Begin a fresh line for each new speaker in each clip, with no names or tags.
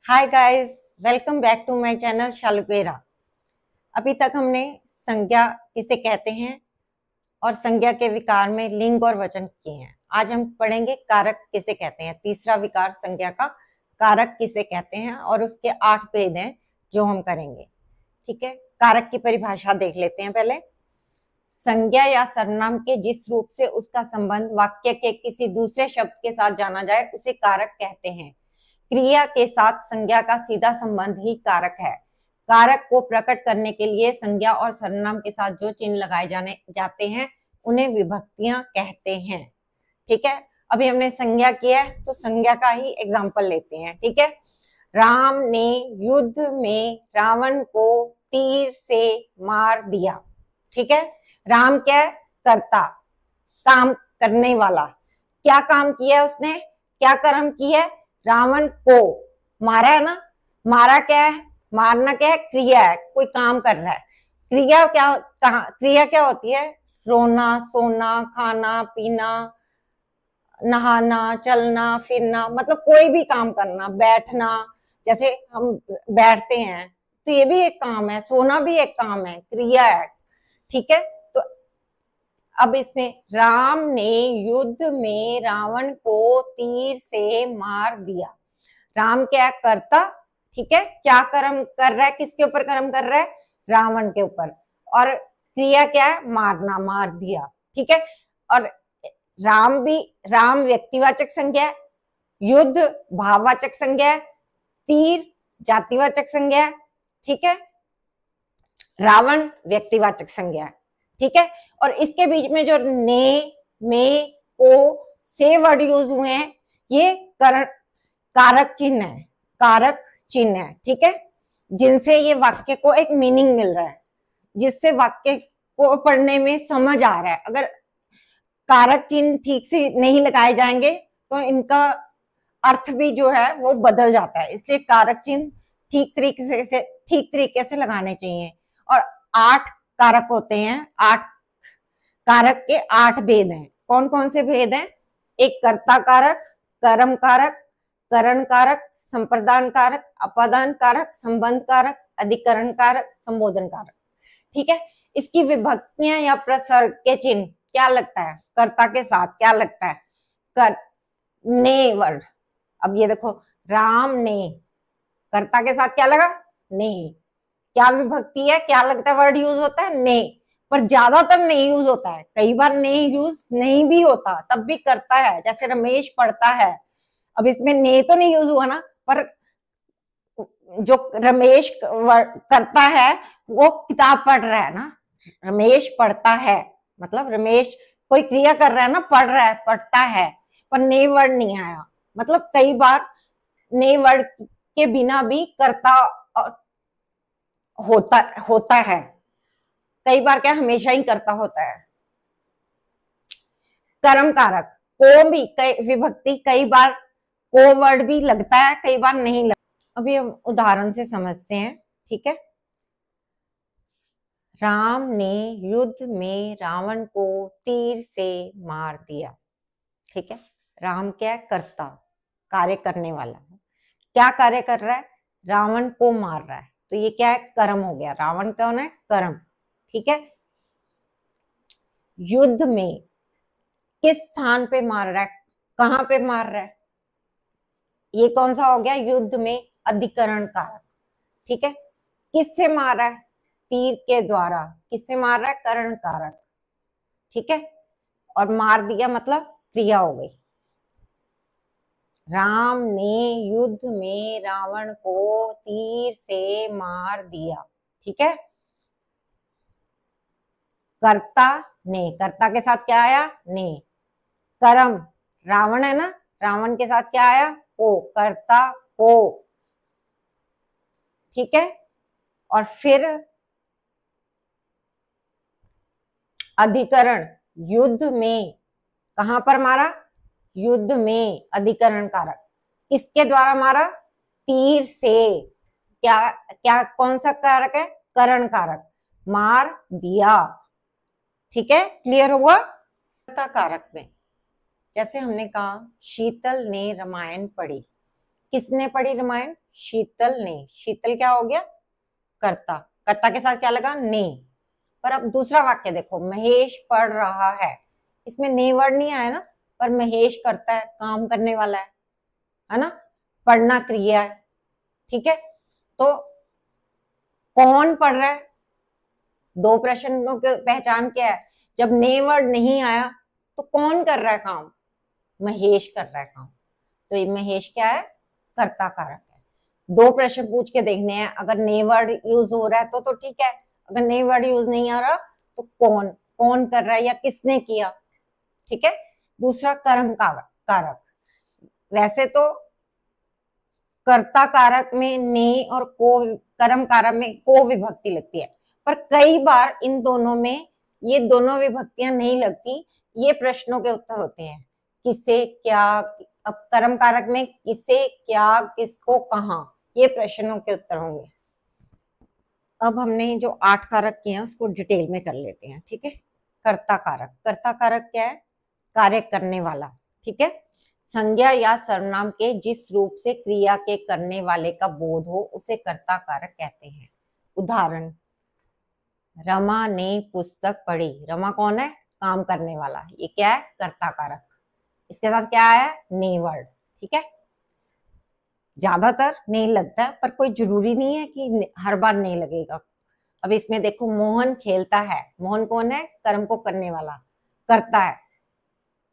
Hi guys, welcome back to my channel Shalukera. अभी तक हमने संज्ञा किसे कहते हैं और संज्ञा के विकार में लिंग और वचन किए हैं। आज हम पढ़ेंगे कारक किसे कहते हैं। तीसरा विकार संज्ञा का कारक किसे कहते हैं और उसके 8 भेद हैं जो हम करेंगे। ठीक है, कारक की परिभाषा देख लेते हैं पहले। संज्ञा या सर्वनाम के जिस रूप से उसका संबंध वाक्य के किसी दूसरे शब्द के साथ जाना जाए उसे कारक कहते हैं। क्रिया के साथ संज्ञा का सीधा संबंध ही कारक है। कारक को प्रकट करने के लिए संज्ञा और सर्वनाम के साथ जो चिन्ह लगाए जाते हैं उन्हें विभक्तियां कहते हैं। ठीक है, अभी हमने संज्ञा किया है तो संज्ञा का ही एग्जाम्पल लेते हैं। ठीक है, राम ने युद्ध में रावण को तीर से मार दिया। ठीक है, राम क्या है? कर्ता, काम करने वाला। क्या काम किया उसने? क्या कर्म किया है? रावण को मारा है ना। मारा क्या है? मारना क्या है? क्रिया है, कोई काम कर रहा है। क्रिया क्या होती है? रोना, सोना, खाना पीना, नहाना, चलना फिरना, मतलब कोई भी काम करना, बैठना। जैसे हम बैठते हैं तो ये भी एक काम है, सोना भी एक काम है, क्रिया है। ठीक है, तो अब इसमें राम ने युद्ध में रावण को तीर से मार दिया। राम क्या करता? ठीक है, क्या कर्म कर रहा है? किसके ऊपर कर्म कर रहा है? रावण के ऊपर। और क्रिया क्या है? मारना, मार दिया। ठीक है, और राम व्यक्तिवाचक संज्ञा है, युद्ध भाववाचक संज्ञा है, तीर जातिवाचक संज्ञा है। ठीक है, रावण व्यक्तिवाचक संज्ञा है। ठीक है, और इसके बीच में जो ने, में, को, से वर्ड यूज हुए हैं ये कारक चिन्ह है। कारक चिन्ह है। ठीक है, जिनसे ये वाक्य को एक मीनिंग मिल रहा है, जिससे वाक्य को पढ़ने में समझ आ रहा है। अगर कारक चिन्ह ठीक से नहीं लगाए जाएंगे तो इनका अर्थ भी जो है वो बदल जाता है। इसलिए कारक चिन्ह ठीक तरीके से लगाने चाहिए। और 8 कारक होते हैं। 8 कारक के 8 भेद हैं। कौन कौन से भेद हैं? एक कर्ता कारक, कर्म कारक, करण कारक, संप्रदान कारक, अपादान कारक, संबंध कारक, अधिकरण कारक, संबोधन कारक। ठीक है, इसकी विभक्तियां या प्रसर्ग के चिन्ह क्या लगता है? कर्ता के साथ क्या लगता है? कर, ने वर्ड। अब ये देखो, राम ने, कर्ता के साथ क्या लगा? ने। क्या विभक्ति है? क्या लगता है वर्ड यूज होता है? ने। पर ज्यादातर नहीं यूज होता है, कई बार ने यूज नहीं भी होता तब भी करता है। जैसे रमेश पढ़ता है, अब इसमें ने तो नहीं यूज हुआ ना, पर जो रमेश करता है वो किताब पढ़ रहा है ना। रमेश पढ़ता है मतलब रमेश कोई क्रिया कर रहा है ना, पढ़ रहा है, पढ़ता है, पर ने वर्ड नहीं आया। मतलब कई बार ने वर्ड के बिना भी करता होता है। कई बार क्या, हमेशा ही करता होता है। कर्म कारक, को भी विभक्ति कई बार को वर्ड भी लगता है, कई बार नहीं लगता। अभी हम उदाहरण से समझते हैं। ठीक है, राम ने युद्ध में रावण को तीर से मार दिया। ठीक है, राम क्या है? कर्ता, कार्य करने वाला। क्या कार्य कर रहा है? रावण को मार रहा है, तो ये क्या है? कर्म हो गया। रावण कौन है? कर्म। ठीक है, युद्ध में किस स्थान पे मार रहा है? कहां पे मार रहा है? ये कौन सा हो गया? युद्ध में अधिकरण कारक। ठीक है, किससे मार रहा है? तीर के द्वारा। किससे मार रहा है? करण कारक। ठीक है, और मार दिया मतलब क्रिया हो गई। राम ने युद्ध में रावण को तीर से मार दिया। ठीक है, कर्ता ने, कर्ता के साथ क्या आया? ने। कर्म, रावण है ना, रावण के साथ क्या आया? को, कर्ता को। ठीक है, और फिर अधिकरण, युद्ध में, कहां पर मारा? युद्ध में, अधिकरण कारक। किसके द्वारा मारा? तीर से। क्या क्या कौन सा कारक है? करण कारक। मार दिया। ठीक है, क्लियर हुआ? कारक में जैसे हमने कहा शीतल ने रामायण पढ़ी, किसने पढ़ी रामायण? शीतल ने। शीतल क्या हो गया? कर्ता। कर्ता के साथ क्या लगा? ने। पर अब दूसरा वाक्य देखो, महेश पढ़ रहा है, इसमें ने वर्ड नहीं आया ना, पर महेश करता है, काम करने वाला है ना, पढ़ना क्रिया है, ठीक है। तो कौन पढ़ रहा है? दो प्रश्नों की पहचान क्या है? जब ने वर्ड नहीं आया तो कौन कर रहा है काम? महेश कर रहा है काम। तो ये महेश क्या है? कर्ता कारक है। दो प्रश्न पूछ के देखने हैं, अगर ने वर्ड यूज हो रहा है तो ठीक है, अगर ने वर्ड यूज नहीं आ रहा तो कौन कौन कर रहा है या किसने किया, ठीक है। दूसरा कर्म कारक। वैसे तो कर्ता कारक में ने और को, कर्म कारक में को विभक्ति लगती है, पर कई बार इन दोनों में ये दोनों विभक्तियां नहीं लगती। ये प्रश्नों के उत्तर होते हैं, किसे क्या। अब कर्म कारक में किसे क्या, किसको कहां, ये प्रश्नों के उत्तर होंगे। अब हमने जो 8 कारक किए हैं उसको डिटेल में कर लेते हैं, ठीक है। कर्ता कारक। कर्ता कारक क्या है? कार्य करने वाला, ठीक है। संज्ञा या सर्वनाम के जिस रूप से क्रिया के करने वाले का बोध हो उसे कर्ता कारक कहते हैं। उदाहरण, रमा ने पुस्तक पढ़ी। रमा कौन है? काम करने वाला। ये क्या है? कर्ता कारक। इसके साथ क्या है? ने वर्ड, ठीक है। ज्यादातर नहीं लगता है, पर कोई जरूरी नहीं है कि हर बार नहीं लगेगा। अब इसमें देखो, मोहन खेलता है। मोहन कौन है? कर्म को करने वाला, करता है,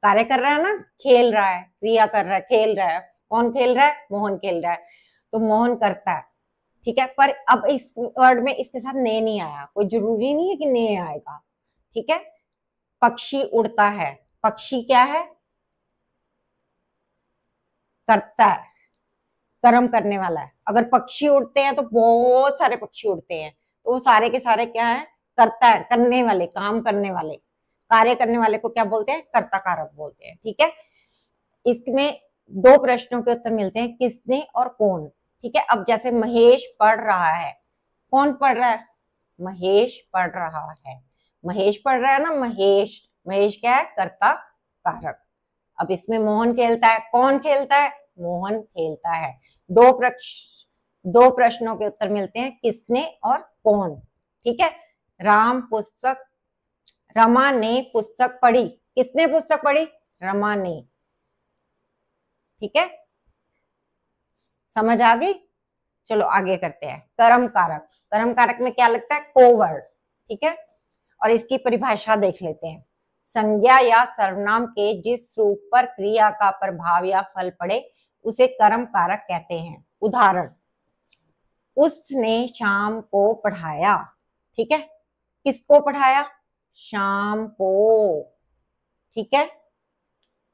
कार्य कर रहा है ना, खेल रहा है, क्रिया कर रहा है, खेल रहा है। कौन खेल रहा है? मोहन खेल रहा है, तो मोहन करता है, ठीक है। पर अब इस वर्ड में इसके साथ ने नहीं आया, कोई जरूरी नहीं है कि ने आएगा, ठीक है। पक्षी उड़ता है। पक्षी क्या है? करता है, कर्म करने वाला है। अगर पक्षी उड़ते हैं तो बहुत सारे पक्षी उड़ते हैं, तो वो सारे के सारे क्या है? करता है, करने वाले, काम करने वाले, कार्य करने वाले को क्या बोलते हैं? कर्ता कारक बोलते हैं, ठीक है। इसमें दो प्रश्नों के उत्तर मिलते हैं, किसने और कौन, ठीक है। अब जैसे महेश पढ़ रहा है, कौन पढ़ रहा है? महेश पढ़ रहा है। महेश पढ़ रहा है ना, महेश। महेश क्या है? कर्ता कारक। अब इसमें मोहन खेलता है। कौन खेलता है? मोहन खेलता है। दो प्रश्नों के उत्तर मिलते हैं, किसने और कौन, ठीक है। रमा ने पुस्तक पढ़ी। किसने पुस्तक पढ़ी? रमा ने, ठीक है। समझ आ गई? चलो आगे करते हैं। कर्म कारक। कर्म कारक में क्या लगता है? कोवर्ड, ठीक है। और इसकी परिभाषा देख लेते हैं। संज्ञा या सर्वनाम के जिस रूप पर क्रिया का प्रभाव या फल पड़े उसे कर्म कारक कहते हैं। उदाहरण, उसने शाम को पढ़ाया, ठीक है। किसको पढ़ाया? शाम को, ठीक है।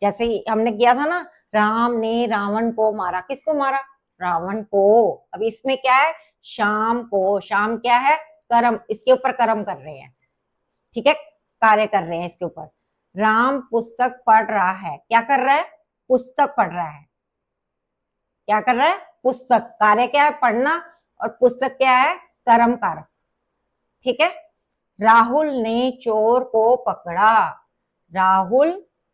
जैसे ही हमने किया था ना, राम ने रावण को मारा। किसको मारा? रावण को। अब इसमें क्या है? शाम को। शाम क्या है? कर्म, इसके ऊपर कर्म कर रहे हैं, ठीक है, कार्य कर रहे हैं इसके ऊपर। राम पुस्तक पढ़ रहा है। क्या कर रहा है? पुस्तक पढ़ रहा है। क्या कर रहा है? पुस्तक। कार्य क्या है? पढ़ना। और पुस्तक क्या है? कर्म कारक, ठीक है। राहुल ने चोर को पकड़ा। राहुल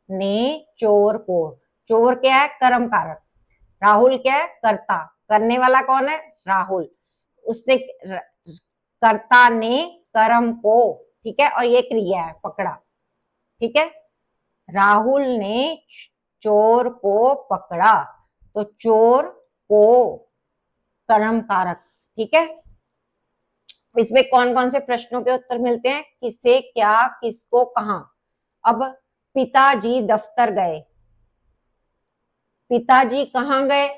ने चोर को। चोर क्या है? कर्म कारक। राहुल क्या है? कर्ता। करने वाला कौन है? राहुल। उसने, कर्ता ने कर्म को, ठीक है, और ये क्रिया है, पकड़ा, ठीक है। राहुल ने चोर को पकड़ा, तो चोर को कर्म कारक, ठीक है। इसमें कौन कौन से प्रश्नों के उत्तर मिलते हैं? किसे, क्या, किसको, कहां। अब पिताजी दफ्तर गए। पिताजी कहाँ गए?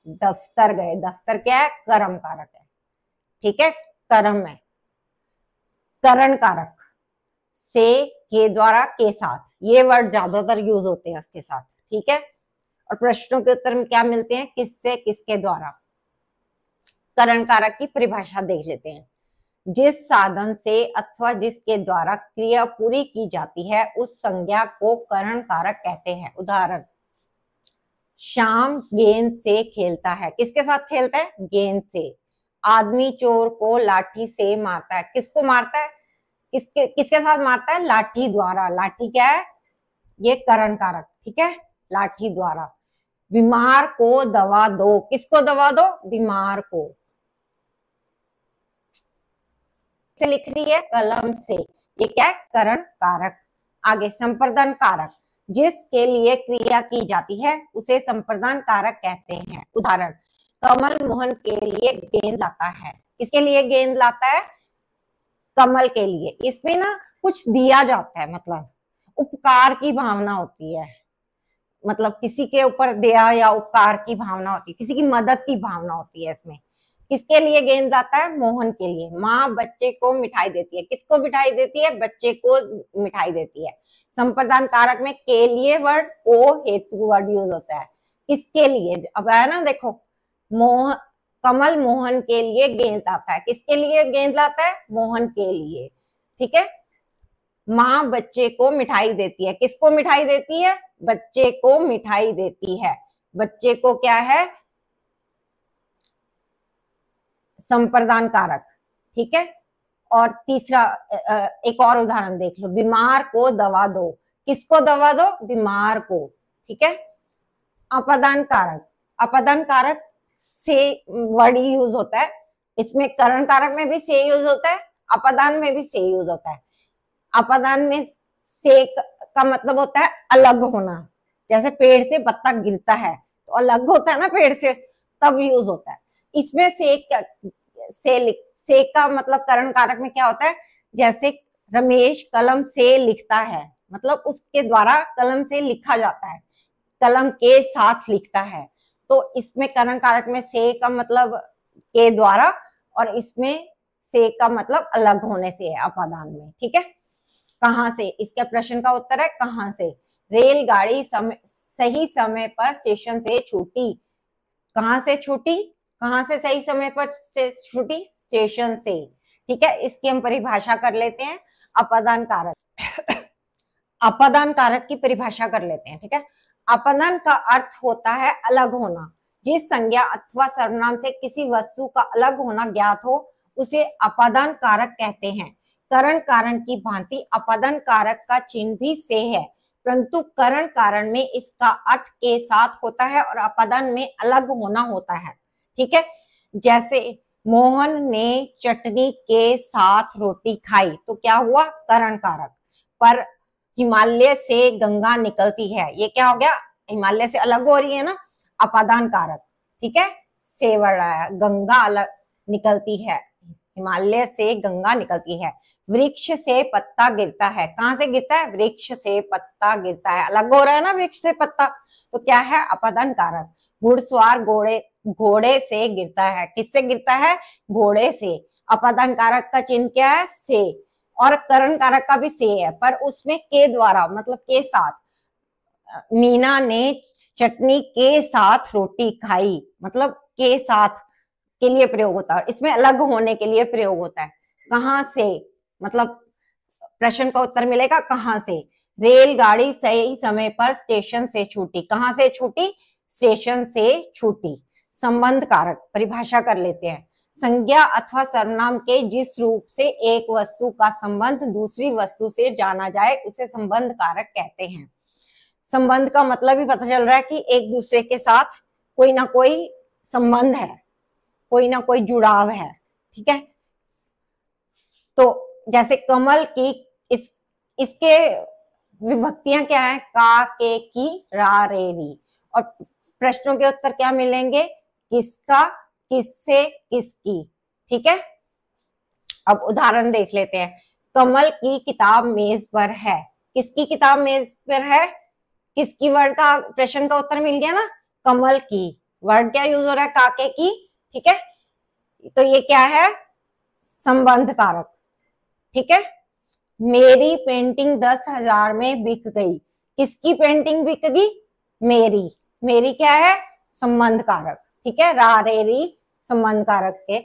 दफ्तर गए। दफ्तर क्या है? कर्म कारक है, ठीक है, कर्म है। करण कारक, से, के द्वारा, के साथ, ये वर्ड ज्यादातर यूज होते हैं उसके साथ, ठीक है। और प्रश्नों के उत्तर में क्या मिलते हैं? किससे, किसके द्वारा। करण कारक की परिभाषा देख लेते हैं। जिस साधन से अथवा जिसके द्वारा क्रिया पूरी की जाती है उस संज्ञा को करण कारक कहते हैं। उदाहरण, श्याम गेंद से खेलता है। किसके साथ खेलता है? गेंद से। आदमी चोर को लाठी से मारता है। किसको मारता है? किसके साथ मारता है? लाठी द्वारा। लाठी क्या है? ये करण कारक, ठीक है, लाठी द्वारा। बीमार को दवा दो, किसको दवा दो? बीमार को। से लिख रही है कलम से, ये क्या है? करण कारक। आगे संप्रदान कारक, जिसके लिए क्रिया की जाती है उसे संप्रदान कारक कहते हैं। उदाहरण, कमल मोहन के लिए गेंद लाता है। किसके लिए गेंद लाता है? कमल के लिए। इसमें ना कुछ दिया जाता है, मतलब उपकार की भावना होती है, मतलब किसी के ऊपर दया या उपकार की भावना होती है, किसी की मदद की भावना होती है इसमें। किसके लिए गेंद लाता है? मोहन के लिए। माँ बच्चे को मिठाई देती है। किसको मिठाई देती है? बच्चे को मिठाई देती है। संप्रदान कारक में के लिए वर्ड, ओ हेतु वर्ड यूज होता है। किसके लिए? अब है ना, देखो, कमल मोहन के लिए गेंद लाता है। किसके लिए गेंद लाता है? मोहन के लिए। ठीक है। माँ बच्चे को मिठाई देती है। किसको मिठाई देती है? बच्चे को मिठाई देती है। बच्चे को क्या है? संप्रदान कारक। ठीक है। और तीसरा एक और उदाहरण देख लो, बीमार को दवा दो। किसको दवा दो? बीमार को। ठीक है। अपादान कारक, अपादान कारक से वर्ड यूज होता है। इसमें करण कारक में भी से यूज होता है, अपादान में भी से यूज होता है। अपादान में से का मतलब होता है अलग होना। जैसे पेड़ से पत्ता गिरता है तो अलग होता है ना पेड़ से, तब यूज होता है। इसमें से का मतलब करण कारक में क्या होता है? जैसे रमेश कलम से लिखता है, मतलब उसके द्वारा कलम से लिखा जाता है, कलम के साथ लिखता है। तो इसमें करण कारक में से का मतलब के द्वारा, और इसमें से का मतलब अलग होने से है अपादान में। ठीक है। कहां से? इसके प्रश्न का उत्तर है कहां से। रेलगाड़ी सही समय पर स्टेशन से छूटी। कहां से छूटी? कहां से सही समय पर छूटी? स्टेशन से। ठीक है। इसकी हम परिभाषा कर लेते हैं। अपादान कारक अपादान कारक की परिभाषा कर लेते हैं। ठीक है। अपादान का अर्थ होता है अलग होना। जिस संज्ञा अथवा सर्वनाम से किसी वस्तु का अलग होना ज्ञात हो उसे अपादान कारक कहते हैं। करण कारण की भांति अपादान कारक का चिन्ह भी से है, परंतु करण कारण में इसका अर्थ के साथ होता है और अपादान में अलग होना होता है। ठीक है। जैसे मोहन ने चटनी के साथ रोटी खाई, तो क्या हुआ? करण कारक। पर हिमालय से गंगा निकलती है, ये क्या हो गया? हिमालय से अलग हो रही है ना, अपादान कारक। ठीक है। से वर्ड आया, गंगा अलग निकलती है, हिमालय से गंगा निकलती है। वृक्ष से पत्ता गिरता है। कहां से गिरता है? वृक्ष से पत्ता गिरता है, अलग हो रहा है ना वृक्ष से पत्ता, तो क्या है? अपादान कारक। घुड़सवार घोड़े से गिरता है। किससे गिरता है? घोड़े से। अपादान कारक का चिन्ह क्या है? से। और करण कारक का भी से है, पर उसमें के द्वारा, मतलब के साथ। मीना ने चटनी के साथ रोटी खाई, मतलब के साथ के लिए प्रयोग होता है, इसमें अलग होने के लिए प्रयोग होता है। कहां से? मतलब प्रश्न का उत्तर मिलेगा कहां से। रेलगाड़ी सही समय पर स्टेशन से छूटी। कहां से छूटी? स्टेशन से छूटी। संबंध कारक परिभाषा कर लेते हैं। संज्ञा अथवा सर्वनाम के जिस रूप से एक वस्तु का संबंध दूसरी वस्तु से जाना जाए उसे संबंध कारक कहते हैं। संबंध का मतलब ही पता चल रहा है कि एक दूसरे के साथ कोई ना कोई संबंध है, कोई ना कोई जुड़ाव है। ठीक है। तो जैसे कमल की इसके विभक्तियां क्या है? का, के, की, रा, रे, री। और प्रश्नों के उत्तर क्या मिलेंगे? किसका, किससे, किसकी। ठीक है। अब उदाहरण देख लेते हैं। कमल की किताब मेज पर है। किसकी किताब मेज पर है? किसकी वर्ड का प्रश्न का उत्तर मिल गया ना, कमल की। वर्ड क्या यूज हो रहा है? काके की। ठीक है। तो ये क्या है? संबंध कारक। ठीक है। मेरी पेंटिंग 10,000 में बिक गई। किसकी पेंटिंग बिक गई? मेरी। मेरी क्या है? संबंध कारक। ठीक है। रा, रे, री संबंध कारक के।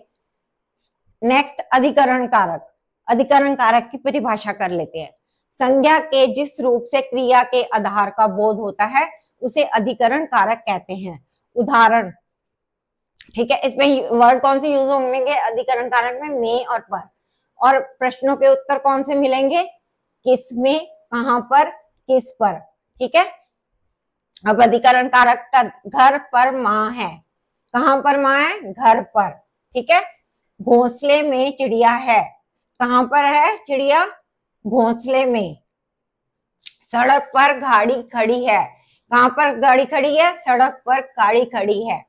नेक्स्ट अधिकरण कारक। अधिकरण कारक की परिभाषा कर लेते हैं। संज्ञा के जिस रूप से क्रिया के आधार का बोध होता है उसे अधिकरण कारक कहते हैं। उदाहरण। ठीक है। इसमें वर्ड कौन से यूज होंगे अधिकरण कारक में? में और पर। और प्रश्नों के उत्तर कौन से मिलेंगे? किस में, कहां पर, किस पर। ठीक है। अब अधिकरण कारक का घर पर माँ है, कहां पर माँ है? घर पर, ठीक है। घोंसले में चिड़िया है, कहां पर है चिड़िया? घोंसले में। सड़क पर गाड़ी खड़ी है, कहां पर गाड़ी खड़ी है? सड़क पर गाड़ी खड़ी है।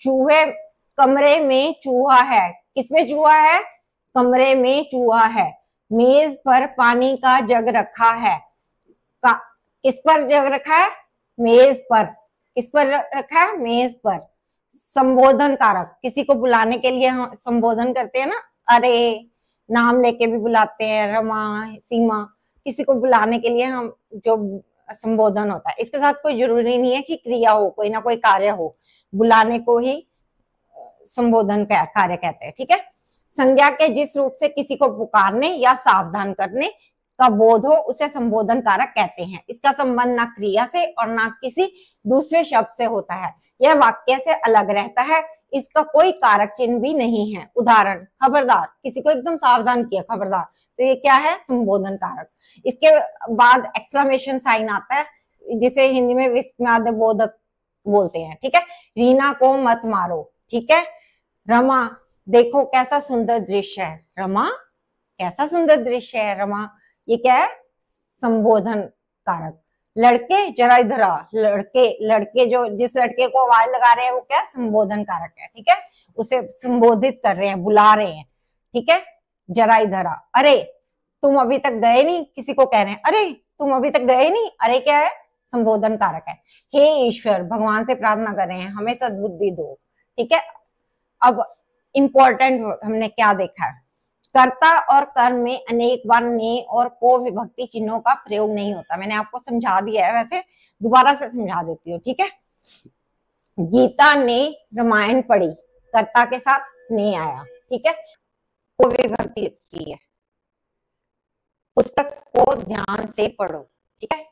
चूहे, कमरे में चूहा है, किसमें चूहा है? कमरे में चूहा है। मेज पर पानी का जग रखा है, किस पर जग रखा है? मेज पर। किस पर रखा है? मेज पर। संबोधन कारक, किसी को बुलाने के लिए हम संबोधन करते हैं ना, अरे, नाम लेके भी बुलाते हैं, रमा, सीमा, किसी को बुलाने के लिए हम जो संबोधन होता है, इसके साथ कोई जरूरी नहीं है कि क्रिया हो, कोई ना कोई कार्य हो, बुलाने को ही संबोधन कार्य कहते हैं, ठीक है। संज्ञा के जिस रूप से किसी को पुकारने या सावधान करने का बोध हो उसे संबोधन कारक कहते हैं। इसका संबंध ना क्रिया से और ना किसी दूसरे शब्द से होता है, यह वाक्य से अलग रहता है, इसका कोई कारक चिन्ह भी नहीं है। उदाहरण, खबरदार, किसी को एकदम सावधान किया, खबरदार, तो ये क्या है? संबोधन कारक। इसके बाद एक्सक्लेमेशन साइन आता है, जिसे हिंदी में विस्मयादिबोधक बोधक बोलते हैं, ठीक है। रीना को मत मारो, ठीक है। रमा, देखो कैसा सुंदर दृश्य है, रमा, कैसा सुंदर दृश्य है, रमा, ये क्या है? संबोधन कारक। लड़के, जरा इधर आ, लड़के, लड़के जो जिस लड़के को आवाज लगा रहे हैं वो क्या? संबोधन कारक है, ठीक है। उसे संबोधित कर रहे हैं, बुला रहे हैं, ठीक है। जरा इधर आ, अरे तुम अभी तक गए नहीं, किसी को कह रहे हैं, अरे तुम अभी तक गए नहीं, अरे क्या है? संबोधन कारक है। हे ईश्वर, भगवान से प्रार्थना कर रहे हैं, हमें सद्बुद्धि दो, ठीक है। अब इंपॉर्टेंट हमने क्या देखा है? कर्ता और कर्म में अनेक बार ने और को विभक्ति चिन्हों का प्रयोग नहीं होता, मैंने आपको समझा दिया है, वैसे दोबारा से समझा देती हूँ, ठीक है। गीता ने रामायण पढ़ी, कर्ता के साथ ने आया, ठीक है। को विभक्ति लिखती है। पुस्तक को ध्यान से पढ़ो, ठीक है।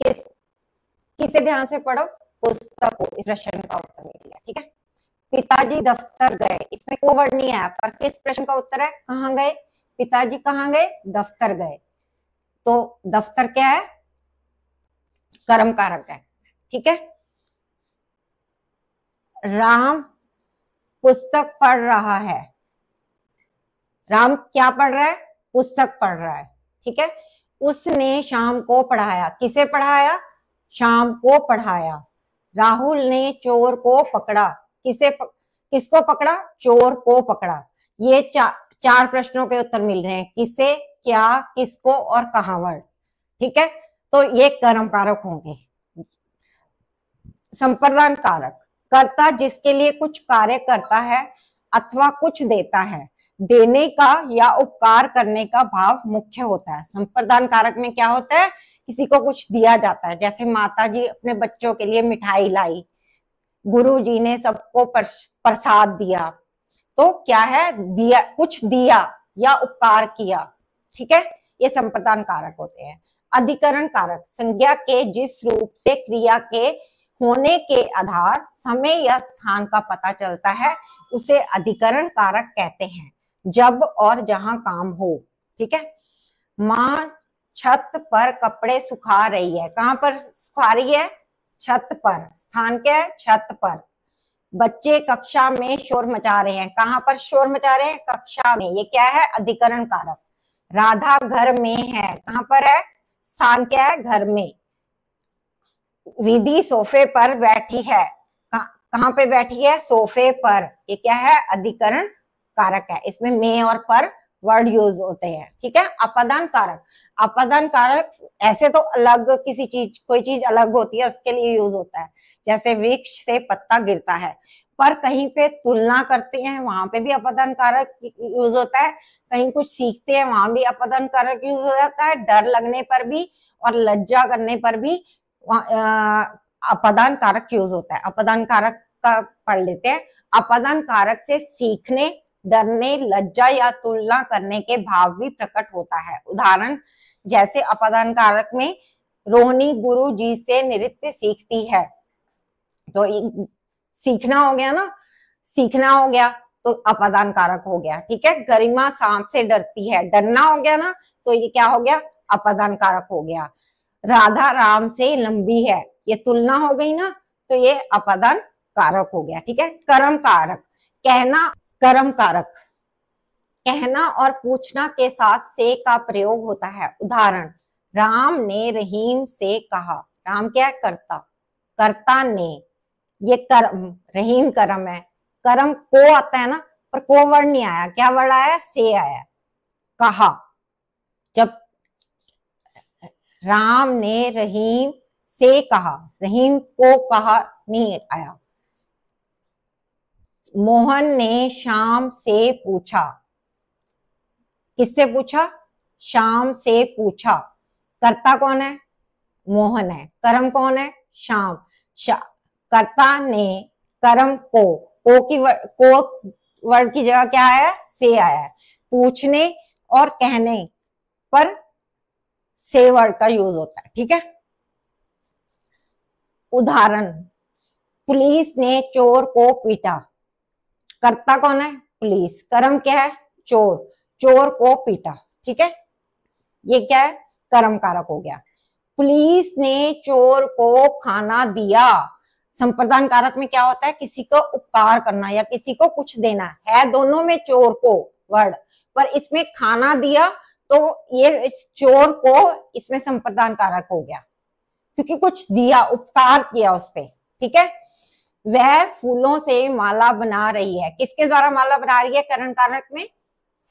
किसे ध्यान से पढ़ो? पुस्तक को। इस प्रश्न का उत्तर मिल गया, ठीक है। पिताजी दफ्तर गए, इसमें को वर्ड नहीं आया, पर किस प्रश्न का उत्तर है? कहाँ गए? पिताजी कहाँ गए? दफ्तर गए। तो दफ्तर क्या है? कर्म कारक है, ठीक है। राम पुस्तक पढ़ रहा है, राम क्या पढ़ रहा है? पुस्तक पढ़ रहा है, ठीक है। उसने शाम को पढ़ाया, किसे पढ़ाया? शाम को पढ़ाया। राहुल ने चोर को पकड़ा, किसको पकड़ा? चोर को पकड़ा। ये चार प्रश्नों के उत्तर मिल रहे हैं, किसे, क्या, किसको और कहां वर्ड, ठीक है। तो ये कर्म कारक होंगे। संप्रदान कारक, कर्ता जिसके लिए कुछ कार्य करता है अथवा कुछ देता है, देने का या उपकार करने का भाव मुख्य होता है। संप्रदान कारक में क्या होता है? किसी को कुछ दिया जाता है, जैसे माता जी अपने बच्चों के लिए मिठाई लाई, गुरु जी ने सबको प्रसाद दिया, तो क्या है? दिया, कुछ दिया या उपकार किया, ठीक है। ये संप्रदान कारक होते हैं। अधिकरण कारक, संज्ञा के जिस रूप से क्रिया के होने के आधार समय या स्थान का पता चलता है उसे अधिकरण कारक कहते हैं, जब और जहां काम हो, ठीक है। माँ छत पर कपड़े सुखा रही है, कहां पर सुखा रही है? छत पर। स्थान क्या है? छत पर। बच्चे कक्षा में शोर मचा रहे हैं, कहां पर शोर मचा रहे हैं? कक्षा में। ये क्या है? अधिकरण कारक। राधा घर में है, कहां पर है? स्थान क्या है? घर में। विधि सोफे पर बैठी है, कहां पे बैठी है? सोफे पर। ये क्या है? अधिकरण कारक है। इसमें में और पर वर्ड यूज होते हैं, ठीक है। अपादान कारक, अपादान कारक ऐसे तो अलग किसी चीज, कोई चीज अलग होती है उसके लिए यूज होता है, जैसे वृक्ष से पत्ता गिरता है, पर कहीं पे तुलना करते हैं वहां पे भी अपादान कारक यूज होता है, कहीं कुछ सीखते हैं वहां भी अपादान कारक यूज हो जाता है, डर लगने पर भी और लज्जा करने पर भी अपादान कारक यूज होता है। अपादान कारक का पढ़ लेते हैं। अपादान कारक से सीखने, डरने, लज्जा या तुलना करने के भाव भी प्रकट होता है। उदाहरण, जैसे अपादान कारक में रोहिणी गुरु जी से नृत्य सीखती है, तो सीखना हो गया ना, सीखना हो गया तो अपादान कारक हो गया, ठीक है। गरिमा सांप से डरती है, डरना हो गया ना, तो ये क्या हो गया? अपादान कारक हो गया। राधा राम से लंबी है, ये तुलना हो गई ना, तो ये अपदन कारक हो गया। ठीक है, कर्म कारक, कहना कर्म कारक, कहना और पूछना के साथ से का प्रयोग होता है। उदाहरण, राम ने रहीम से कहा। राम क्या है? कर्ता, कर्ता ने, ये कर्म, रहीम कर्म है, कर्म को आता है ना, पर को वर्ड नहीं आया, क्या वर्ड आया? से आया। कहा, जब राम ने रहीम से कहा, रहीम को कहा नहीं आया। मोहन ने शाम से पूछा, किससे पूछा? शाम से पूछा। कर्ता कौन है? मोहन है। कर्म कौन है? शाम। कर्ता ने कर्म को की वर्ड की जगह क्या आया? से आया है। पूछने और कहने पर से वर्ड का यूज होता है। ठीक है, उदाहरण, पुलिस ने चोर को पीटा। कर्ता कौन है? पुलिस। कर्म क्या है? चोर, चोर को पीटा। ठीक है, ये क्या है? कर्म कारक हो गया। पुलिस ने चोर को खाना दिया। संप्रदान कारक में क्या होता है? किसी को उपकार करना या किसी को कुछ देना है, दोनों में चोर को वर्ड, पर इसमें खाना दिया तो ये चोर को इसमें संप्रदान कारक हो गया, क्योंकि कुछ दिया, उपकार किया उस पे। ठीक है, वह फूलों से माला बना रही है। किसके द्वारा माला बना रही है? करण कारक में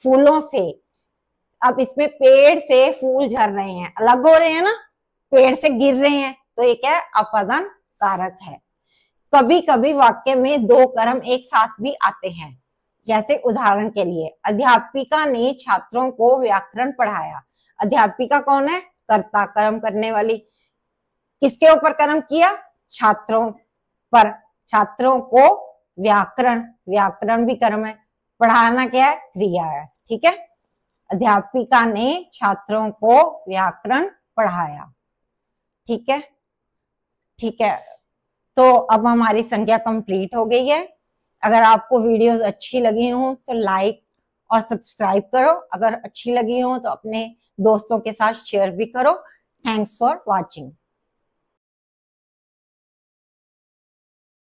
फूलों से। अब इसमें पेड़ से फूल झर रहे हैं, अलग हो रहे हैं ना, पेड़ से गिर रहे हैं, तो ये क्या है? अपदन कारक है। कभी कभी वाक्य में दो कर्म एक साथ भी आते हैं, जैसे उदाहरण के लिए, अध्यापिका ने छात्रों को व्याकरण पढ़ाया। अध्यापिका कौन है? कर्ता, कर्म करने वाली। किसके ऊपर कर्म किया? छात्रों पर। छात्रों को व्याकरण, व्याकरण भी कर्म है, पढ़ाना क्या है? क्रिया है। ठीक है, अध्यापिका ने छात्रों को व्याकरण पढ़ाया। ठीक है, ठीक है, तो अब हमारी संख्या कंप्लीट हो गई है। अगर आपको वीडियोस अच्छी लगी हो तो लाइक और सब्सक्राइब करो, अगर अच्छी लगी हो तो अपने दोस्तों के साथ शेयर भी करो। Thanks for watching.